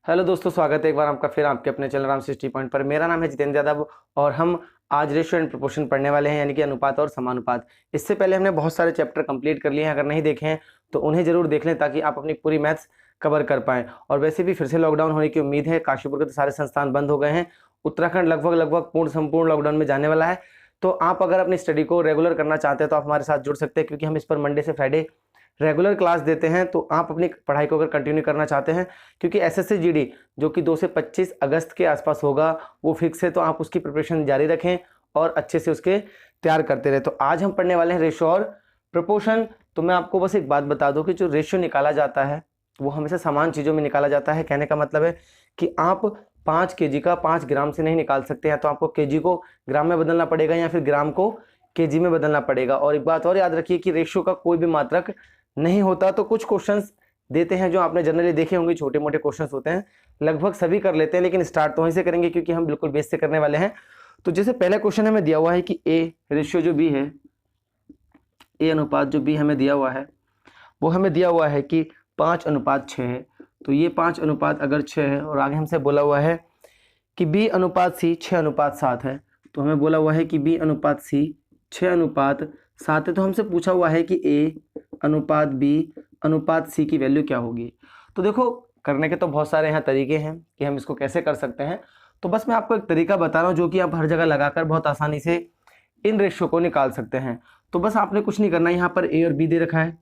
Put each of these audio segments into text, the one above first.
Hello दोस्तों, स्वागत है एक बार आपका फिर आपके अपने चैनल राम 60 पॉइंट पर। मेरा नाम है जितेंद्र यादव और हम आज रेशियो एंड प्रोपोर्शन पढ़ने वाले हैं, यानी कि अनुपात और समानुपात। इससे पहले हमने बहुत सारे चैप्टर कंप्लीट कर लिए हैं, अगर नहीं देखे हैं तो उन्हें जरूर देख लें ताकि आप अपनी पूरी मैथ्स कवर कर पाएं। और वैसे भी फिर से लॉकडाउन होने की उम्मीद है, काशीपुर के तो सारे संस्थान बंद हो गए हैं, उत्तराखंड लगभग पूर्ण संपूर्ण लॉकडाउन में जाने वाला है। तो आप अगर अपनी स्टडी को रेगुलर करना चाहते हैं तो आप हमारे साथ जुड़ सकते हैं, क्योंकि हम इस पर मंडे से फ्राइडे रेगुलर क्लास देते हैं। तो आप अपनी पढ़ाई को अगर कंटिन्यू करना चाहते हैं, क्योंकि एसएससी जीडी जो कि 2 से 25 अगस्त के आसपास होगा वो फिक्स है, तो आप उसकी प्रिपरेशन जारी रखें और अच्छे से उसके तैयार करते रहे। तो आज हम पढ़ने वाले हैं रेशियो और प्रोपोर्शन। तो मैं आपको बस एक बात बता दूं कि जो रेशियो निकाला जाता है वो हमेशा समान चीज़ों में निकाला जाता है। कहने का मतलब है कि आप 5 केजी का 5 ग्राम से नहीं निकाल सकते हैं, तो आपको केजी को ग्राम में बदलना पड़ेगा या फिर ग्राम को केजी में बदलना पड़ेगा। और एक बात और याद रखिए कि रेशियो का कोई भी मात्रक नहीं होता। तो कुछ क्वेश्चंस देते हैं जो आपने जनरली देखे होंगे, छोटे मोटे क्वेश्चंस होते हैं, लगभग सभी कर लेते हैं, लेकिन स्टार्ट तो वहीं से करेंगे क्योंकि हम बिल्कुल बेस से करने वाले हैं। तो जैसे पहला क्वेश्चन हमें दिया हुआ है कि ए रेशियो जो बी है, ए अनुपात जो बी हमें दिया हुआ है वो हमें दिया हुआ है कि 5:6 है। तो ये 5:6 अगर 6 है और आगे हमसे बोला हुआ है कि बी अनुपात सी 6:7 है, तो हमें बोला हुआ है कि बी अनुपात सी 6:7 है। तो हमसे पूछा हुआ है कि ए अनुपात बी अनुपात सी की वैल्यू क्या होगी। तो देखो, करने के तो बहुत सारे यहाँ तरीके हैं कि हम इसको कैसे कर सकते हैं। तो बस मैं आपको एक तरीका बता रहा हूँ जो कि आप हर जगह लगाकर बहुत आसानी से इन रेशियो को निकाल सकते हैं। तो बस आपने कुछ नहीं करना, यहाँ पर ए और बी दे रखा है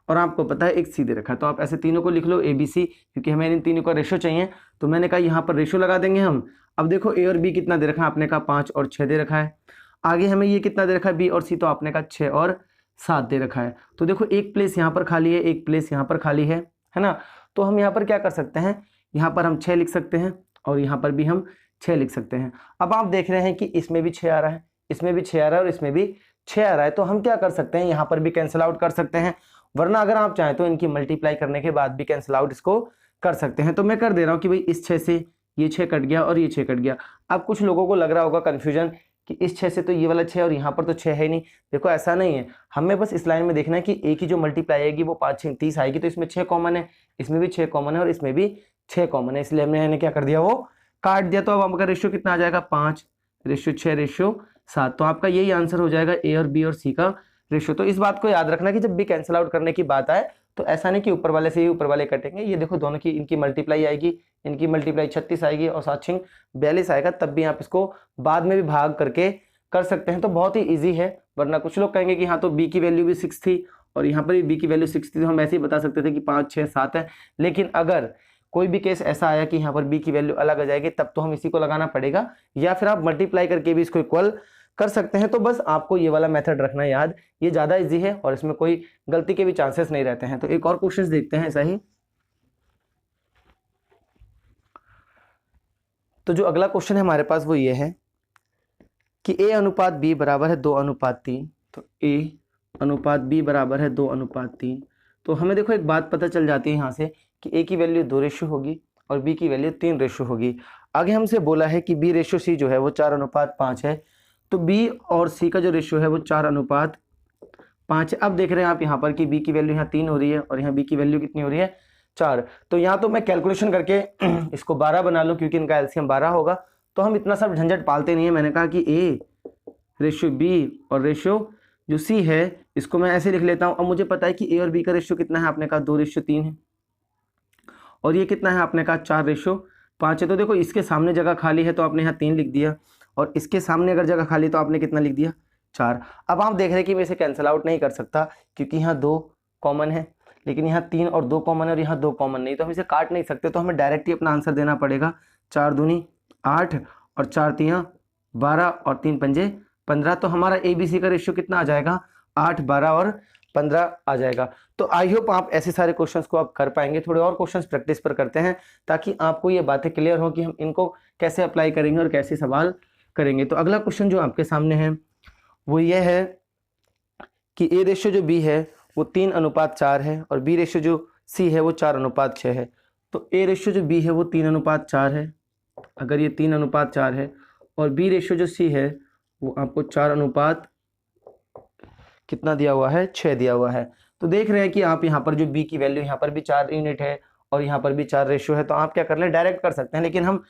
और आपको पता है एक सी दे रखा है, तो आप ऐसे तीनों को लिख लो ए बी सी, क्योंकि हमें इन तीनों का रेशियो चाहिए। तो मैंने कहा यहाँ पर रेशियो लगा देंगे हम। अब देखो ए और बी कितना दे रखा है, आपने कहा 5 और 6 दे रखा है। आगे हमें ये कितना दे रखा है बी और सी, तो आपने कहा 6 और 7 दे रखा है। तो देखो एक प्लेस यहाँ पर खाली है, एक प्लेस यहाँ पर खाली है ना। तो हम यहाँ पर क्या कर सकते हैं, यहाँ पर हम 6 लिख सकते हैं और यहाँ पर भी हम 6 लिख सकते हैं। अब आप देख रहे हैं कि इसमें भी 6 आ रहा है, इसमें भी 6 आ रहा है और इसमें भी 6 आ रहा है। तो हम क्या कर सकते हैं, यहाँ पर भी कैंसिल आउट कर सकते हैं, वरना अगर आप चाहें तो इनकी मल्टीप्लाई करने के बाद भी कैंसिल आउट इसको कर सकते हैं। तो मैं कर दे रहा हूँ कि भाई इस 6 से ये 6 कट गया और ये 6 कट गया। अब कुछ लोगों को लग रहा होगा कन्फ्यूजन कि इस 6 से तो ये वाला 6 और यहाँ पर तो 6 है नहीं। देखो ऐसा नहीं है, हमें बस इस लाइन में देखना है कि ए की जो मल्टीप्लाई आएगी वो 5 6 30 आएगी। तो इसमें 6 कॉमन है, इसमें भी 6 कॉमन है और इसमें भी 6 कॉमन है, इसलिए हमने क्या कर दिया, वो काट दिया। तो अब आपका रेशियो कितना आ जाएगा, 5:6:7। तो आपका यही आंसर हो जाएगा ए और बी और सी का रेशियो। तो इस बात को याद रखना कि जब भी कैंसिल आउट करने की बात आए तो ऐसा नहीं कि ऊपर वाले से ही ऊपर वाले कटेंगे। ये देखो दोनों की इनकी मल्टीप्लाई आएगी, इनकी मल्टीप्लाई 36 आएगी और 7 6 42 आएगा, तब भी आप इसको बाद में भी भाग करके कर सकते हैं। तो बहुत ही ईजी है। वरना कुछ लोग कहेंगे कि हाँ तो बी की वैल्यू भी 6 थी और यहाँ पर भी बी की वैल्यू 6 थी, तो हम ऐसे ही बता सकते थे कि 5 6 7 है। लेकिन अगर कोई भी केस ऐसा आया कि यहाँ पर बी की वैल्यू अलग आ जाएगी, तब तो हम इसी को लगाना पड़ेगा, या फिर आप मल्टीप्लाई करके भी इसको इक्वल कर सकते हैं। तो बस आपको ये वाला मेथड रखना याद, ये ज़्यादा इजी है और इसमें कोई गलती के भी चांसेस नहीं रहते हैं। तो एक और क्वेश्चन देखते हैं ऐसा ही। तो जो अगला क्वेश्चन है हमारे पास वो ये है कि ए अनुपात बी बराबर है 2:3। तो ए अनुपात बी बराबर है 2:3। तो हमें देखो एक बात पता चल जाती है यहाँ से कि ए की वैल्यू 2 रेशियो होगी और बी की वैल्यू 3 रेशियो होगी। आगे हमसे बोला है कि बी रेशियो सी जो है वो 4:5 है। तो बी और सी का जो रेशियो है वो 4:5 है। अब देख रहे हैं आप यहाँ पर कि बी की वैल्यू यहाँ 3 हो रही है और यहाँ बी की वैल्यू कितनी हो रही है, 4। तो यहाँ तो मैं कैलकुलेशन करके इसको 12 बना लूँ, क्योंकि इनका एलसीएम 12 होगा। तो हम इतना सब झंझट पालते नहीं है। मैंने कहा कि ए रेशियो बी और रेशियो जो सी है इसको मैं ऐसे लिख लेता हूँ। अब मुझे पता है कि ए और बी का रेशियो कितना है, आपने कहा 2:3 है, और ये कितना है, आपने कहा 4:5 है। तो देखो इसके सामने जगह खाली है तो आपने यहाँ 3 लिख दिया, और इसके सामने अगर जगह खाली तो आपने कितना लिख दिया, 4। अब आप देख रहे हैं कि मैं इसे कैंसिल आउट नहीं कर सकता क्योंकि यहाँ 2 कॉमन है, लेकिन यहाँ 3 और 2 कॉमन है और यहाँ 2 कॉमन नहीं, तो हम इसे काट नहीं सकते। तो हमें डायरेक्ट ही अपना आंसर देना पड़ेगा। 4 दूनी 8 और 4 तियाँ 12 और 3 पंजे 15। तो हमारा ए बी सी का रेशियो कितना आ जाएगा, 8 12 और 15 आ जाएगा। तो आई होप आप ऐसे सारे क्वेश्चंस को आप कर पाएंगे। थोड़े और क्वेश्चंस प्रैक्टिस पर करते हैं ताकि आपको ये बातें क्लियर हो कि हम इनको कैसे अप्लाई करेंगे और कैसे सवाल करेंगे। तो अगला क्वेश्चन जो आपके सामने है वो ये है कि ए रेशियो जो बी है वो 3:4 है और बी रेशियो जो सी है वो 4:6 है। तो ए रेशियो जो बी है वो 3:4 है, अगर ये 3:4 है, और बी रेशियो जो सी है वो आपको 4 कितना दिया हुआ है, 6 दिया हुआ है। तो देख रहे हैं कि आप यहाँ पर जो बी की वैल्यू यहाँ पर भी 4 यूनिट है और यहाँ पर भी 4 रेशियो है, तो आप क्या कर लें, डायरेक्ट कर सकते हैं। लेकिन हम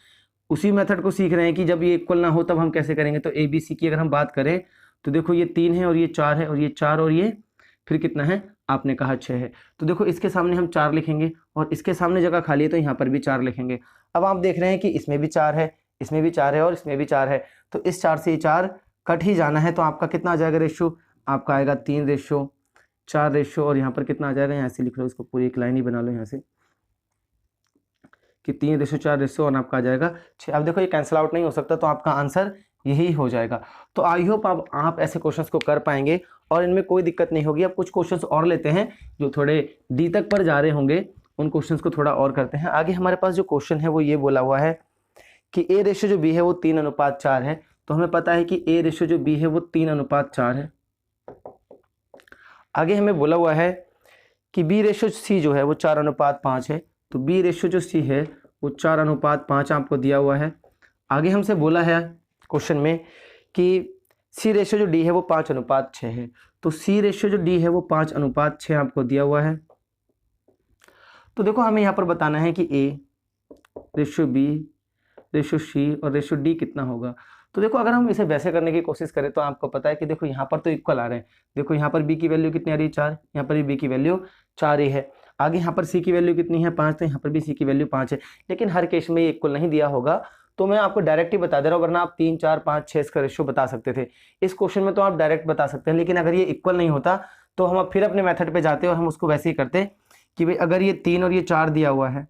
उसी मेथड को सीख रहे हैं कि जब ये इक्वल ना हो तब हम कैसे करेंगे। तो ए बी सी की अगर हम बात करें तो देखो ये 3 है और ये 4 है, और ये 4 और ये फिर कितना है, आपने कहा 6 है। तो देखो इसके सामने हम 4 लिखेंगे और इसके सामने जगह खाली है तो यहाँ पर भी 4 लिखेंगे। अब आप देख रहे हैं कि इसमें भी 4 है, इसमें भी 4 है और इसमें भी 4 है, तो इस 4 से ये 4 कट ही जाना है। तो आपका कितना आ जाएगा रेशियो, आपका आएगा 3 रेशियो 4 रेशियो, और यहाँ पर कितना आ जाएगा, यहाँ से लिख लो, इसको पूरी एक लाइन ही बना लो यहाँ से कि 3 रेशियो 4 रेशियो, और आपका आ जाएगा 6। अब देखो ये कैंसिल आउट नहीं हो सकता, तो आपका आंसर यही हो जाएगा। तो आई होप आप ऐसे क्वेश्चंस को कर पाएंगे और इनमें कोई दिक्कत नहीं होगी। अब कुछ क्वेश्चंस और लेते हैं जो थोड़े डी तक पर जा रहे होंगे, उन क्वेश्चंस को थोड़ा और करते हैं। आगे हमारे पास जो क्वेश्चन है वो ये बोला हुआ है कि ए रेशियो जो बी है वो 3:4 है। तो हमें पता है कि ए रेशियो जो बी है वो 3:4 है। आगे हमें बोला हुआ है कि बी रेशियो सी जो है वो 4:5 है। तो बी रेशियो जो सी है वो 4:5 आपको दिया हुआ है। आगे हमसे बोला है क्वेश्चन में कि सी रेशियो जो डी है वो 5:6 है। तो सी रेशियो जो डी है वो 5:6 आपको दिया हुआ है। तो देखो हमें यहाँ पर बताना है कि A ratio B ratio C और रेशियो डी कितना होगा। तो देखो अगर हम इसे वैसे करने की कोशिश करें तो आपको पता है कि देखो यहाँ पर तो इक्वल आ रहे हैं। देखो यहाँ पर बी की वैल्यू कितनी आ रही है, 4, यहाँ पर भी बी की वैल्यू 4 ही है। आगे यहाँ पर सी की वैल्यू कितनी है, 5, तो यहाँ पर भी सी की वैल्यू 5 है। लेकिन हर केस में ये इक्वल नहीं दिया होगा, तो मैं आपको डायरेक्ट ही बता दे रहा हूँ, वरना आप 3, 4, 5, 6 इसका रेशियो बता सकते थे। इस क्वेश्चन में तो आप डायरेक्ट बता सकते हैं, लेकिन अगर ये इक्वल नहीं होता तो हम फिर अपने मेथड पे जाते और हम उसको वैसे ही करते कि भाई अगर ये 3 और ये 4 दिया हुआ है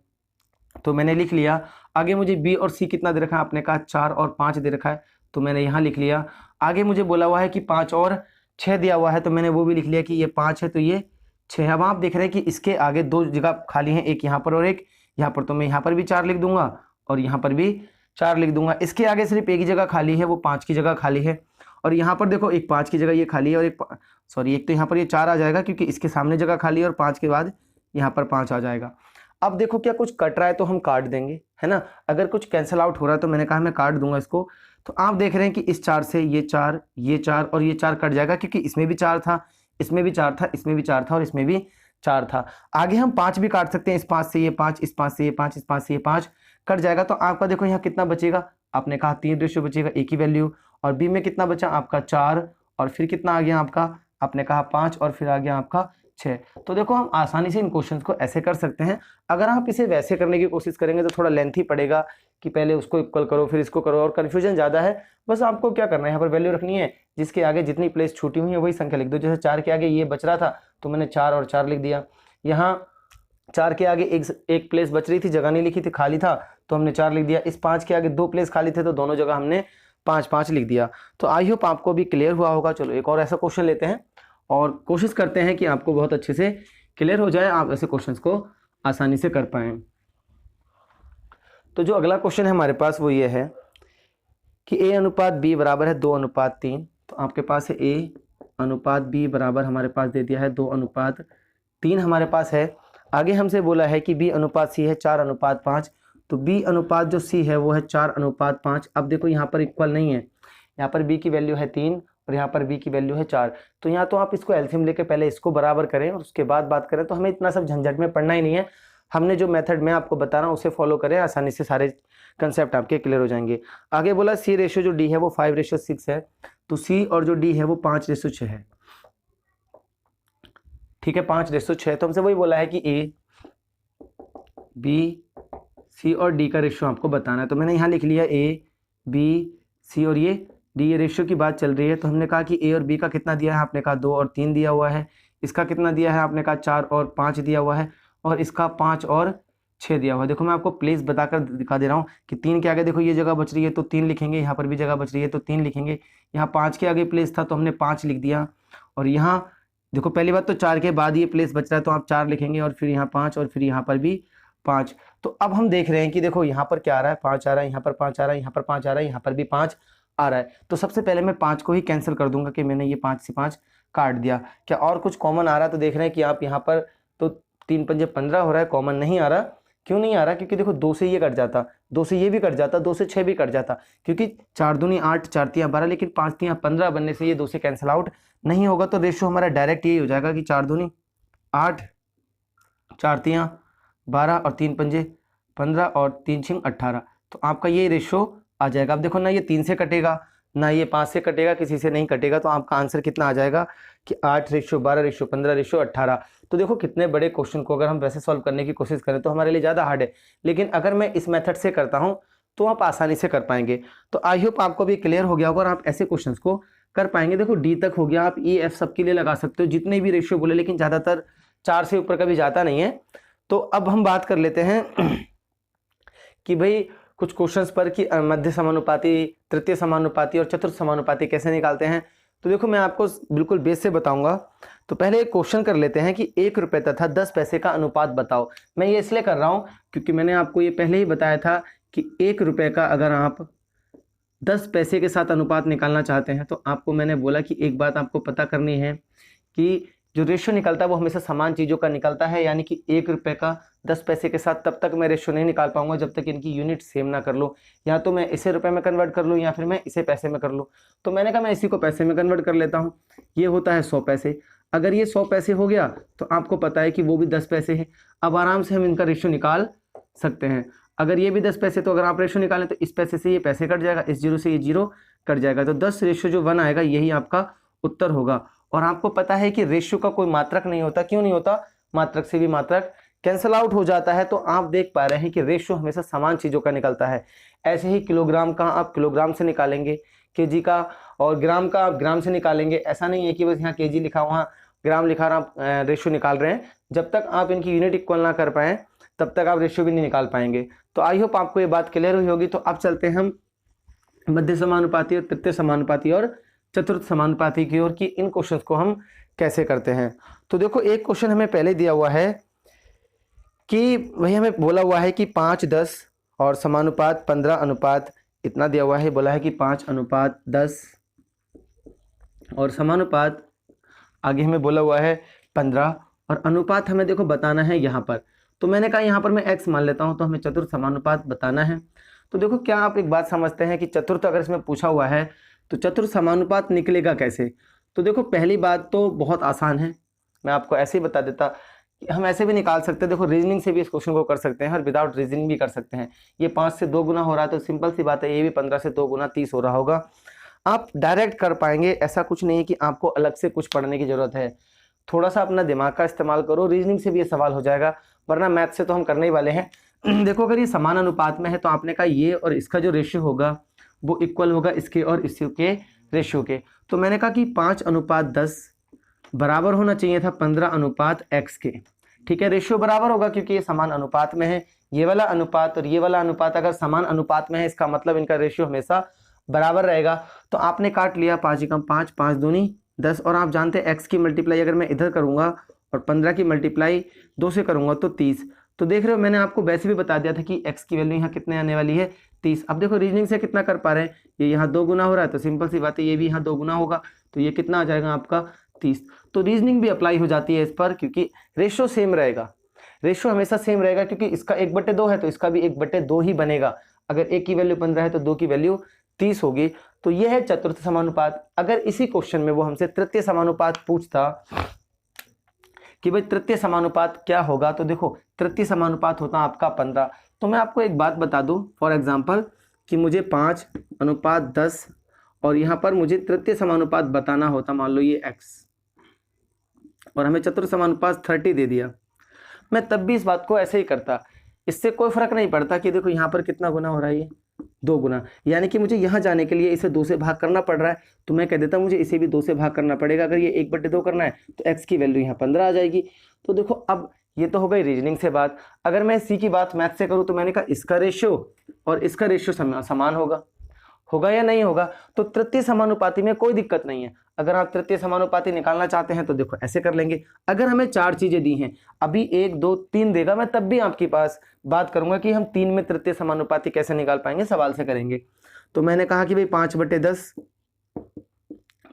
तो मैंने लिख लिया। आगे मुझे बी और सी कितना दे रखा है, आपने कहा 4 और 5 दे रखा है, तो मैंने यहाँ लिख लिया। आगे मुझे बोला हुआ है कि 5 और 6 दिया हुआ है, तो मैंने वो भी लिख लिया कि ये 5 है तो ये 6। अब आप देख रहे हैं कि इसके आगे 2 जगह खाली हैं, एक यहाँ पर और एक यहाँ पर, तो मैं यहाँ पर भी 4 लिख दूंगा और यहाँ पर भी 4 लिख दूंगा। इसके आगे सिर्फ एक ही जगह खाली है, वो 5 की जगह खाली है। और यहाँ पर देखो एक 5 की जगह ये खाली है और एक तो यहाँ पर ये 4 आ जाएगा क्योंकि इसके सामने जगह खाली है और 5 के बाद यहाँ पर 5 आ जाएगा। अब देखो क्या कुछ कट रहा है तो हम काट देंगे, है ना। अगर कुछ कैंसिल आउट हो रहा है तो मैंने कहा मैं काट दूंगा इसको। तो आप देख रहे हैं कि इस 4 से ये 4, ये 4 और ये 4 कट जाएगा क्योंकि इसमें भी 4 था, इसमें भी 4 था, इसमें भी 4 था और इसमें भी 4 था। आगे हम 5 भी काट सकते हैं, इस 5 से ये 5, इस 5 से ये 5, इस 5 से ये 5 कट जाएगा। तो आपका देखो यहाँ कितना बचेगा, आपने कहा 3 रेशियो बचेगा, एक ही वैल्यू। और बी में कितना बचा आपका 4, और फिर कितना आ गया आपका, आपने कहा 5, और फिर आ गया आपका 6। तो देखो हम आसानी से इन क्वेश्चंस को ऐसे कर सकते हैं। अगर आप इसे वैसे करने की कोशिश करेंगे तो थोड़ा लेंथी पड़ेगा कि पहले उसको इक्वल करो फिर इसको करो, और कन्फ्यूजन ज़्यादा है। बस आपको क्या करना है, यहाँ पर वैल्यू रखनी है, जिसके आगे जितनी प्लेस छूटी हुई है वही संख्या लिख दो। जैसे 4 के आगे ये बच रहा था तो मैंने 4 और 4 लिख दिया। यहाँ 4 के आगे एक प्लेस बच रही थी, जगह नहीं लिखी थी, खाली था, तो हमने 4 लिख दिया। इस 5 के आगे 2 प्लेस खाली थे तो दोनों जगह हमने 5 लिख दिया। तो आई होप आपको भी क्लियर हुआ होगा। चलो एक और ऐसा क्वेश्चन लेते हैं और कोशिश करते हैं कि आपको बहुत अच्छे से क्लियर हो जाए, आप ऐसे क्वेश्चंस को आसानी से कर पाएं। तो जो अगला क्वेश्चन है हमारे पास वो ये है कि a अनुपात b बराबर है 2:3। तो आपके पास है a अनुपात b बराबर हमारे पास दे दिया है 2:3 हमारे पास है। आगे हमसे बोला है कि b अनुपात c है 4:5। तो b अनुपात जो c है वो है 4:5। अब देखो यहाँ पर इक्वल नहीं है, यहाँ पर b की वैल्यू है 3 और यहाँ पर b की वैल्यू है 4। तो यहाँ तो आप इसको एलसीएम लेके पहले इसको बराबर करें और उसके बाद बात करें। तो हमें इतना सब झंझट में पढ़ना ही नहीं है, हमने जो मेथड मैं आपको बता रहा हूँ उसे फॉलो करें, आसानी से सारे कंसेप्ट आपके क्लियर हो जाएंगे। आगे बोला सी रेशियो जो डी है वो 5:6 है। तो सी और जो डी है वो 5:6 है, ठीक है, 5:6। तो हमसे वही बोला है कि ए बी सी और डी का रेशियो आपको बताना है। तो मैंने यहाँ लिख लिया ए बी सी और ये डी, ये रेशियो की बात चल रही है। तो हमने कहा कि ए और बी का कितना दिया है, आपने कहा 2 और 3 दिया हुआ है। इसका कितना दिया है, आपने कहा 4 और 5 दिया हुआ है, और इसका 5 और 6 दिया हुआ है। देखो मैं आपको प्लेस बताकर दिखा दे रहा हूँ कि 3 के आगे देखो ये जगह बच रही है तो 3 लिखेंगे, यहाँ पर भी जगह बच रही है तो 3 लिखेंगे। यहाँ 5 के आगे प्लेस था तो हमने 5 लिख दिया। और यहाँ देखो पहली बात तो 4 के बाद ये प्लेस बच रहा है तो आप 4 लिखेंगे, और फिर यहाँ 5 और फिर यहाँ पर भी 5। तो अब हम देख रहे हैं कि देखो यहाँ पर क्या आ रहा है, 5 आ रहा है, यहाँ पर 5 आ रहा है, यहाँ पर 5 आ रहा है, यहाँ पर भी 5 आ रहा है। तो सबसे पहले मैं 5 को ही कैंसिल कर दूंगा कि मैंने ये 5 से 5 काट दिया। क्या और कुछ कॉमन आ रहा है? तो देख रहे हैं कि आप यहाँ पर तो 3 पंजे 15 हो रहा है, कॉमन नहीं आ रहा। क्यों नहीं आ रहा? क्योंकि देखो 2 से ये कट जाता, 2 से ये भी कट जाता, 2 से 6 भी कट जाता, क्योंकि 4 दूनी 8, 4 तियां 12, लेकिन 5 तियां 15 बनने से ये 2 से कैंसिल आउट नहीं होगा। तो रेशियो हमारा डायरेक्ट यही हो जाएगा कि 4 दूनी 8, 4 तियां 12 और 3 पंजे 15 और 3 छिंग 18। तो आपका ये रेशो आ जाएगा। अब देखो ना ये 3 से कटेगा ना ये 5 से कटेगा, किसी से नहीं कटेगा, तो आपका आंसर कितना आ जाएगा कि 8:12:15:18। तो देखो कितने बड़े क्वेश्चन को अगर हम वैसे सॉल्व करने की कोशिश करें तो हमारे लिए ज़्यादा हार्ड है, लेकिन अगर मैं इस मेथड से करता हूँ तो आप आसानी से कर पाएंगे। तो आई होप आपको भी क्लियर हो गया होगा और आप ऐसे क्वेश्चंस को कर पाएंगे। देखो डी तक हो गया, आप ई एफ सबके लिए लगा सकते हो जितने भी रेशियो बोले, लेकिन ज़्यादातर 4 से ऊपर कभी जाता नहीं है। तो अब हम बात कर लेते हैं कि भाई कुछ क्वेश्चंस पर कि मध्य समानुपाती, तृतीय समानुपाती और चतुर्थ समानुपाती कैसे निकालते हैं। तो देखो मैं आपको बिल्कुल बेस से बताऊंगा। तो पहले एक क्वेश्चन कर लेते हैं कि 1 रुपये तथा 10 पैसे का अनुपात बताओ। मैं ये इसलिए कर रहा हूँ क्योंकि मैंने आपको ये पहले ही बताया था कि 1 रुपये का अगर आप 10 पैसे के साथ अनुपात निकालना चाहते हैं तो आपको मैंने बोला कि एक बात आपको पता करनी है कि जो रेशियो निकलता है वो हमेशा समान चीज़ों का निकलता है। यानी कि 1 रुपये का 10 पैसे के साथ तब तक मैं रेशियो नहीं निकाल पाऊंगा जब तक इनकी यूनिट सेम ना कर लूँ। या तो मैं इसे रुपये में कन्वर्ट कर लूँ या फिर मैं इसे पैसे में कर लूँ। तो मैंने कहा मैं इसी को पैसे में कन्वर्ट कर लेता हूँ। ये होता है 100 पैसे। अगर ये 100 पैसे हो गया तो आपको पता है कि वो भी 10 पैसे है। अब आराम से हम इनका रेशियो निकाल सकते हैं। अगर ये भी 10 पैसे, तो अगर आप रेशियो निकालें तो इस पैसे से ये पैसे कट जाएगा, इस जीरो से ये जीरो कट जाएगा। तो 10 रेशियो जो 1 आएगा यही आपका उत्तर होगा। और आपको पता है कि रेशियो का कोई मात्रक नहीं होता। क्यों नहीं होता? मात्रक से भी मात्रक कैंसल आउट हो जाता है। तो आप देख पा रहे हैं कि रेशियो हमेशा समान चीज़ों का निकलता है। ऐसे ही किलोग्राम का आप किलोग्राम से निकालेंगे, केजी का और ग्राम का आप ग्राम से निकालेंगे। ऐसा नहीं है कि बस यहाँ केजी लिखा वहाँ ग्राम लिखा आप रेशियो निकाल रहे हैं। जब तक आप इनकी यूनिट इक्वल ना कर पाएँ तब तक आप रेशियो भी नहीं निकाल पाएंगे। तो आई होप आपको ये बात क्लियर हुई होगी। तो अब चलते हैं हम मध्य समानुपाती और तृतीय समानुपाती और चतुर्थ समानुपाती की ओर कि इन क्वेश्चंस को हम कैसे करते हैं। तो देखो एक क्वेश्चन हमें पहले दिया हुआ है कि वही हमें बोला हुआ है कि 5:10 और समानुपात 15 अनुपात इतना दिया हुआ है। बोला है कि 5:10 और समानुपात आगे हमें बोला हुआ है 15 और अनुपात हमें देखो बताना है यहाँ पर। तो मैंने कहा यहाँ पर मैं x मान लेता हूँ। तो हमें चतुर्थ समानुपात बताना है। तो देखो क्या आप एक बात समझते हैं कि चतुर्थ अगर इसमें पूछा हुआ है तो चतुर्थ समानुपात निकलेगा कैसे। तो देखो पहली बात तो बहुत आसान है, मैं आपको ऐसे ही बता देता कि हम ऐसे भी निकाल सकते हैं। देखो रीजनिंग से भी इस क्वेश्चन को कर सकते हैं और विदाउट रीजनिंग भी कर सकते हैं। ये 5 से 2 गुना हो रहा है तो सिंपल सी बात है ये भी 15 से 2 गुना 30 हो रहा होगा। आप डायरेक्ट कर पाएंगे, ऐसा कुछ नहीं है कि आपको अलग से कुछ पढ़ने की जरूरत है। थोड़ा सा अपना दिमाग का इस्तेमाल करो, रीजनिंग से भी ये सवाल हो जाएगा, वरना मैथ से तो हम करने ही वाले हैं। देखो अगर ये समान अनुपात में है तो आपने कहा ये और इसका जो रेशियो होगा वो इक्वल होगा इसके और इसके रेशियो के। तो मैंने कहा कि 5:10 बराबर होना चाहिए था 15:x के। ठीक है, रेशियो बराबर होगा क्योंकि ये समान अनुपात में है। ये वाला अनुपात और ये वाला अनुपात अगर समान अनुपात में है इसका मतलब इनका रेशियो हमेशा बराबर रहेगा। तो आपने काट लिया 5×5 5 दूनी 10 और आप जानते हैं x की मल्टीप्लाई अगर मैं इधर करूंगा और 15 की मल्टीप्लाई 2 से करूंगा तो 30। तो देख रहे हो मैंने आपको वैसे भी बता दिया था कि x की वैल्यू यहाँ कितने आने वाली है 30। अब देखो रीजनिंग से कितना कर पा रहे हैं, ये यहाँ 2 गुना हो रहा है तो सिंपल सी बात है ये भी यहाँ 2 गुना होगा तो ये कितना आ जाएगा आपका 30। तो रीजनिंग भी अप्लाई हो जाती है इस पर क्योंकि रेशियो सेम रहेगा। रेशियो हमेशा सेम रहेगा क्योंकि इसका 1/2 है तो इसका भी 1/2 ही बनेगा। अगर एक की वैल्यू 15 है तो 2 की वैल्यू 30 होगी। तो यह है चतुर्थ समानुपात। अगर इसी क्वेश्चन में वो हमसे तृतीय समानुपात पूछता कि भाई तृतीय समानुपात क्या होगा, तो देखो तृतीय समानुपात होता आपका 15। तो मैं आपको एक बात बता दूं फॉर एग्जांपल कि मुझे 5:10 और यहाँ पर मुझे तृतीय समानुपात बताना होता, मान लो ये x और हमें चतुर्थ समानुपात 30 दे दिया, मैं तब भी इस बात को ऐसे ही करता। इससे कोई फर्क नहीं पड़ता कि देखो यहाँ पर कितना गुना हो रहा है, ये 2 गुना, यानी कि मुझे यहाँ जाने के लिए इसे 2 से भाग करना पड़ रहा है तो मैं कह देता मुझे इसे भी 2 से भाग करना पड़ेगा। अगर ये 1/2 करना है तो x की वैल्यू यहाँ 15 आ जाएगी। तो देखो अब ये तो हो गई रीजनिंग से बात। अगर मैं सी की बात मैथ से करूँ तो मैंने कहा इसका रेशियो और इसका रेशियो समान होगा या नहीं होगा। तो तृतीय समानुपाती में कोई दिक्कत नहीं है। अगर आप तृतीय समानुपाती निकालना चाहते हैं तो देखो ऐसे कर लेंगे। अगर हमें 4 चीजें दी हैं, अभी 1 2 3 देगा, मैं तब भी आपके पास बात करूंगा कि हम 3 में तृतीय समानुपाती कैसे निकाल पाएंगे, सवाल से करेंगे। तो मैंने कहा कि भाई 5/10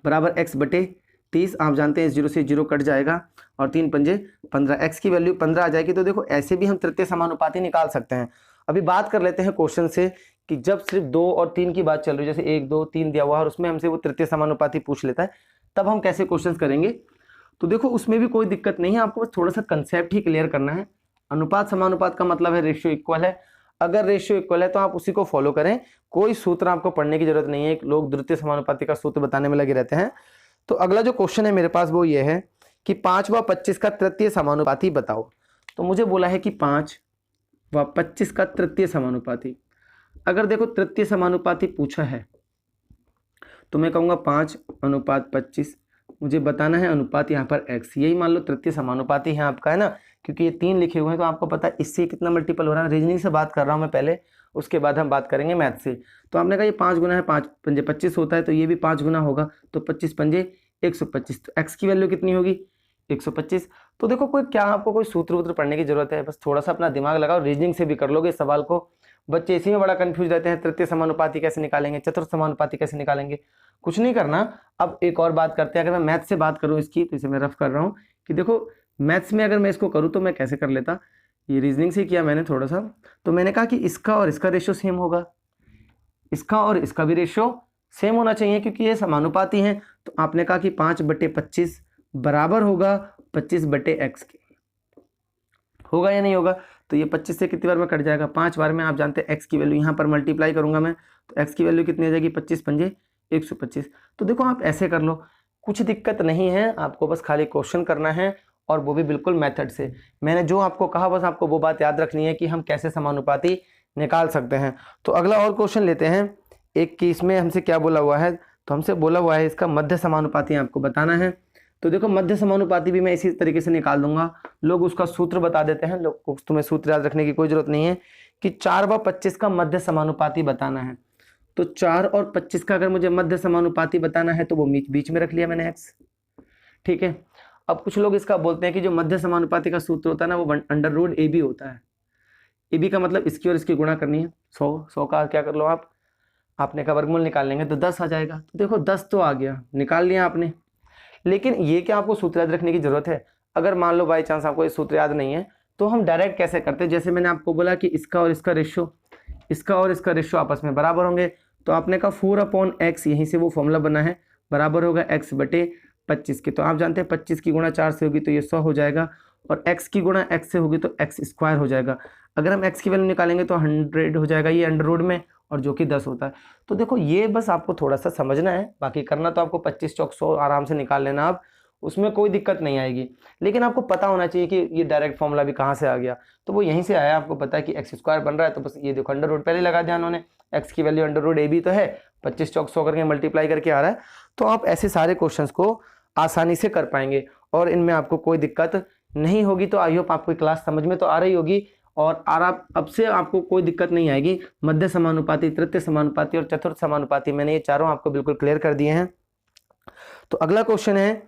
बराबर x/30। आप जानते हैं 0 से 0 कट जाएगा और 3 पंजे 15, x की वैल्यू 15 आ जाएगी। तो देखो ऐसे भी हम तृतीय समानुपाती निकाल सकते हैं। अभी बात कर लेते हैं क्वेश्चन से कि जब सिर्फ 2 और 3 की बात चल रही है, जैसे 1 2 3 दिया हुआ और उसमें हमसे वो तृतीय समानुपाती पूछ लेता है, तब हम कैसे क्वेश्चंस करेंगे। तो देखो उसमें भी कोई दिक्कत नहीं है, आपको बस थोड़ा सा कंसेप्ट ही क्लियर करना है। अनुपात समानुपात का मतलब है रेशियो इक्वल है। अगर रेशियो इक्वल है तो आप उसी को फॉलो करें, कोई सूत्र आपको पढ़ने की जरूरत नहीं है। लोग द्वितीय समानुपाती का सूत्र बताने में लगे रहते हैं। तो अगला जो क्वेश्चन है मेरे पास वो ये है कि 5 व 25 का तृतीय समानुपाती बताओ। तो मुझे बोला है कि 5 व 25 का तृतीय समानुपाती। अगर देखो तृतीय समानुपाती पूछा है तो मैं कहूँगा 5:25। मुझे बताना है अनुपात यहाँ पर x, यही मान लो तृतीय समानुपाती है आपका, है ना, क्योंकि ये 3 लिखे हुए हैं तो आपको पता है इससे कितना मल्टीपल हो रहा है। रीजनिंग से बात कर रहा हूँ मैं पहले, उसके बाद हम बात करेंगे मैथ से। तो आपने कहा ये 5 गुना है, 5 पंजे 25 होता है, तो ये भी 5 गुना होगा, तो 25 पंजे 125। तो x की वैल्यू कितनी होगी? 125। तो देखो कोई क्या आपको कोई सूत्र वूत्र पढ़ने की जरूरत है? बस थोड़ा सा अपना दिमाग लगाओ, रीजनिंग से भी कर लोगे इस सवाल को। बच्चे इसी में बड़ा कंफ्यूज रहते हैं, तृतीय समानुपाती कैसे निकालेंगे, चतुर्थ समानुपाती कैसे निकालेंगे। कुछ नहीं करना। अब एक और बात करते हैं, अगर मैं मैथ से बात करूं इसकी, तो इसे मैं रफ कर रहा हूं कि देखो मैथ्स में अगर मैं इसको करूं तो मैं कैसे कर लेता। ये रीजनिंग से किया मैंने थोड़ा सा, तो मैंने कहा कि इसका और इसका रेशियो सेम होगा, इसका और इसका भी रेशियो सेम होना चाहिए क्योंकि ये समानुपाती हैं। तो आपने कहा कि 5/25 बराबर होगा 25/x के, होगा या नहीं होगा? तो ये 25 से कितनी बार में कट जाएगा? 5 बार में। आप जानते हैं x की वैल्यू यहाँ पर मल्टीप्लाई करूंगा मैं, तो x की वैल्यू कितनी आ जाएगी? 25 पंजे 125। तो देखो आप ऐसे कर लो, कुछ दिक्कत नहीं है, आपको बस खाली क्वेश्चन करना है और वो भी बिल्कुल मेथड से। मैंने जो आपको कहा बस आपको वो बात याद रखनी है कि हम कैसे समानुपाती निकाल सकते हैं। तो अगला और क्वेश्चन लेते हैं। एक की इसमें हमसे क्या बोला हुआ है, तो हमसे बोला हुआ है इसका मध्य समानुपाती आपको बताना है। तो देखो मध्य समानुपाती भी मैं इसी तरीके से निकाल दूंगा। लोग उसका सूत्र बता देते हैं, लोग तुम्हें सूत्र याद रखने की कोई जरूरत नहीं है कि 4 व 25 का मध्य समानुपाती बताना है। तो 4 और 25 का अगर मुझे मध्य समानुपाती बताना है तो वो बीच में रख लिया मैंने x, ठीक है। अब कुछ लोग इसका बोलते हैं कि जो मध्य समानुपाती का सूत्र होता है ना वो √AB होता है। AB का मतलब इसकी और इसकी गुणा करनी है। 100 का क्या कर लो आपने का वर्गमूल निकाल लेंगे तो 10 आ जाएगा। तो देखो 10 तो आ गया, निकाल लिया आपने। लेकिन ये क्या आपको सूत्र याद रखने की जरूरत है? अगर मान लो बाई चांस आपको ये सूत्र याद नहीं है तो हम डायरेक्ट कैसे करते हैं, जैसे मैंने आपको बोला कि इसका और इसका रेशियो आपस में बराबर होंगे। तो आपने कहा 4/x, यहीं से वो फॉर्मूला बना है, बराबर होगा x/25 के। तो आप जानते हैं 25 की गुणा 4 से होगी तो ये 100 हो जाएगा, और x की गुणा x से होगी तो x² हो जाएगा। अगर हम x की वैल्यू निकालेंगे तो 100 हो जाएगा ये अंडर रूट में, और जो कि 10 होता है। तो देखो ये बस आपको थोड़ा सा समझना है, बाकी करना तो आपको 25 चौक 100 आराम से निकाल लेना आप, उसमें कोई दिक्कत नहीं आएगी। लेकिन आपको पता होना चाहिए कि ये डायरेक्ट फॉर्मूला भी कहाँ से आ गया। तो वो यहीं से आया, आपको पता है कि x² बन रहा है, तो बस ये देखो अंडर रूट पहले लगा दिया उन्होंने, x की वैल्यू √AB तो है, 25 चौक 100 करके मल्टीप्लाई करके आ रहा है। तो आप ऐसे सारे क्वेश्चंस को आसानी से कर पाएंगे और इनमें आपको कोई दिक्कत नहीं होगी। तो आई होप आपको क्लास समझ में तो आ रही होगी, और अब से आपको कोई दिक्कत नहीं आएगी। मध्य समानुपाती, तृतीय समानुपाती और चतुर्थ समानुपाती, मैंने ये चारों आपको बिल्कुल क्लियर कर दिए हैं। तो अगला क्वेश्चन है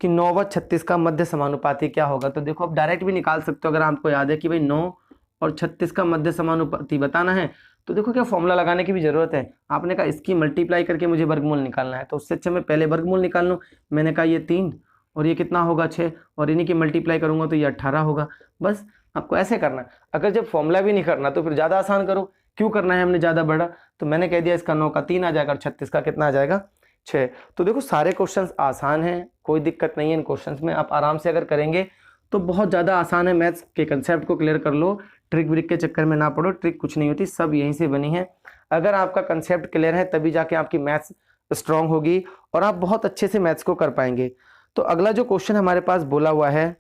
कि 9 व 36 का मध्य समानुपाती क्या होगा। तो देखो आप डायरेक्ट भी निकाल सकते हो, अगर आपको याद है कि भाई 9 और 36 का मध्य समानुपाती बताना है तो देखो क्या फॉर्मूला लगाने की भी जरूरत है। आपने कहा इसकी मल्टीप्लाई करके मुझे वर्गमूल निकालना है, तो उससे अच्छा मैं पहले वर्गमूल निकाल लूँ। मैंने कहा ये 3 और ये कितना होगा 6, और इन्हीं की मल्टीप्लाई करूंगा तो ये 18 होगा। बस आपको ऐसे करना। अगर जब फॉर्मूला भी नहीं करना तो फिर ज़्यादा आसान करो, क्यों करना है हमने ज़्यादा बड़ा। तो मैंने कह दिया इसका 9 का 3 आ जाएगा और 36 का कितना आ जाएगा 6। तो देखो सारे क्वेश्चंस आसान हैं, कोई दिक्कत नहीं है इन क्वेश्चंस में। आप आराम से अगर करेंगे तो बहुत ज़्यादा आसान है। मैथ्स के कंसेप्ट को क्लियर कर लो, ट्रिक व्रिक के चक्कर में ना पड़ो। ट्रिक कुछ नहीं होती, सब यहीं से बनी है। अगर आपका कंसेप्ट क्लियर है तभी जाके आपकी मैथ्स स्ट्रांग होगी और आप बहुत अच्छे से मैथ्स को कर पाएंगे। तो अगला जो क्वेश्चन हमारे पास बोला हुआ है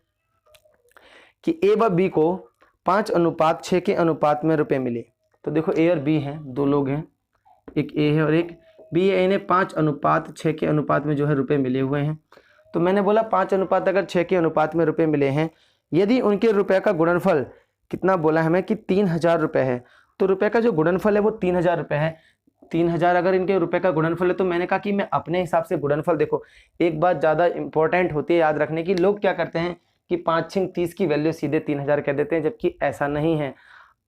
कि ए व बी को 5:6 के अनुपात में रुपए मिले। तो देखो ए और बी हैं, दो लोग हैं, एक ए है और एक बी है। इन्हें 5:6 के अनुपात में जो है रुपए मिले हुए हैं। तो मैंने बोला 5:6 के अनुपात में रुपए मिले हैं, यदि उनके रुपए का गुणनफल कितना बोला हमें कि 3000 रुपये है। तो रुपए का जो गुणनफल है वो 3000 रुपये है। 3000 अगर इनके रुपए का गुणनफल है तो मैंने कहा कि मैं अपने हिसाब से गुणनफल, देखो एक बात ज़्यादा इंपॉर्टेंट होती है याद रखने की, लोग क्या करते हैं कि 5×6 30 की वैल्यू सीधे 3000 कह देते हैं, जबकि ऐसा नहीं है।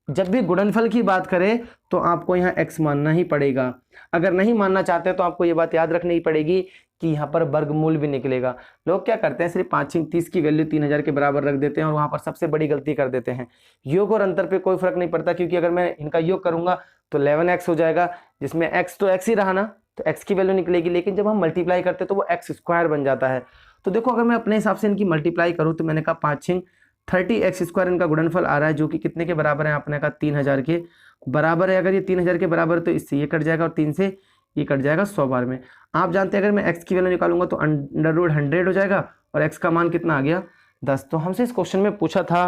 जब भी गुणनफल की बात करें तो आपको यहाँ x मानना ही पड़ेगा। अगर नहीं मानना चाहते तो आपको ये बात याद रखनी पड़ेगी कि यहाँ पर वर्गमूल भी निकलेगा। लोग क्या करते हैं सिर्फ 5×6 30 की वैल्यू 3000 के बराबर रख देते हैं और वहाँ पर सबसे बड़ी गलती कर देते हैं। योग और अंतर पे कोई फर्क नहीं पड़ता, क्योंकि अगर मैं इनका योग करूँगा तो 11x हो जाएगा, जिसमें x तो x ही रहा ना, तो x की वैल्यू निकलेगी। लेकिन जब हम मल्टीप्लाई करते तो वो x² बन जाता है। तो देखो अगर मैं अपने हिसाब से इनकी मल्टीप्लाई करूँ तो मैंने कहा 5×6 30x² इनका गुणनफल आ रहा है, जो कि कितने के बराबर है, आपने कहा 3000 के बराबर है। अगर ये 3000 के बराबर है तो इससे ये कट जाएगा और 3 से ये कट जाएगा 100 बार में। आप जानते हैं अगर मैं x की वैल्यू निकालूंगा तो √100 हो जाएगा और x का मान कितना आ गया 10। तो हमसे इस क्वेश्चन में पूछा था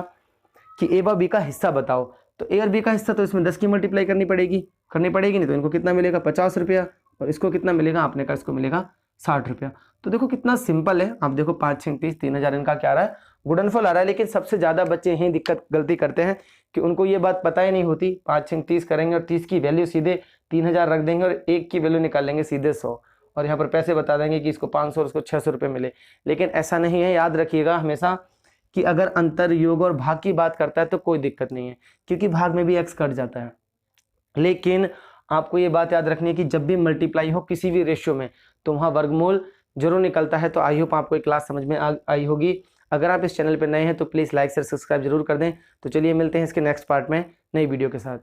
कि a व b का हिस्सा बताओ, तो a और b का हिस्सा तो इसमें 10 की मल्टीप्लाई करनी पड़ेगी नहीं, तो इनको कितना मिलेगा 50 रुपया और इसको कितना मिलेगा, आपने कहा इसको मिलेगा 60 रुपया। तो देखो कितना सिंपल है, आप देखो 5 6 30 3000 इनका क्या आ रहा है, गुणनफल आ रहा है। लेकिन सबसे ज़्यादा बच्चे यही गलती करते हैं कि उनको ये बात पता ही नहीं होती। 5 6 30 करेंगे और 30 की वैल्यू सीधे 3000 रख देंगे और 1 की वैल्यू निकाल लेंगे सीधे 100 और यहाँ पर पैसे बता देंगे कि इसको 500 और इसको 600 रुपये मिले। लेकिन ऐसा नहीं है, याद रखिएगा हमेशा कि अगर अंतर, योग और भाग की बात करता है तो कोई दिक्कत नहीं है, क्योंकि भाग में भी x कट जाता है। लेकिन आपको ये बात याद रखनी है कि जब भी मल्टीप्लाई हो किसी भी रेशियो में तो वहाँ वर्गमूल जरूर निकलता है। तो आई होप आपको ये क्लास समझ में आई होगी। अगर आप इस चैनल पर नए हैं तो प्लीज़ लाइक शेयर सब्सक्राइब जरूर कर दें। तो चलिए मिलते हैं इसके नेक्स्ट पार्ट में नई वीडियो के साथ।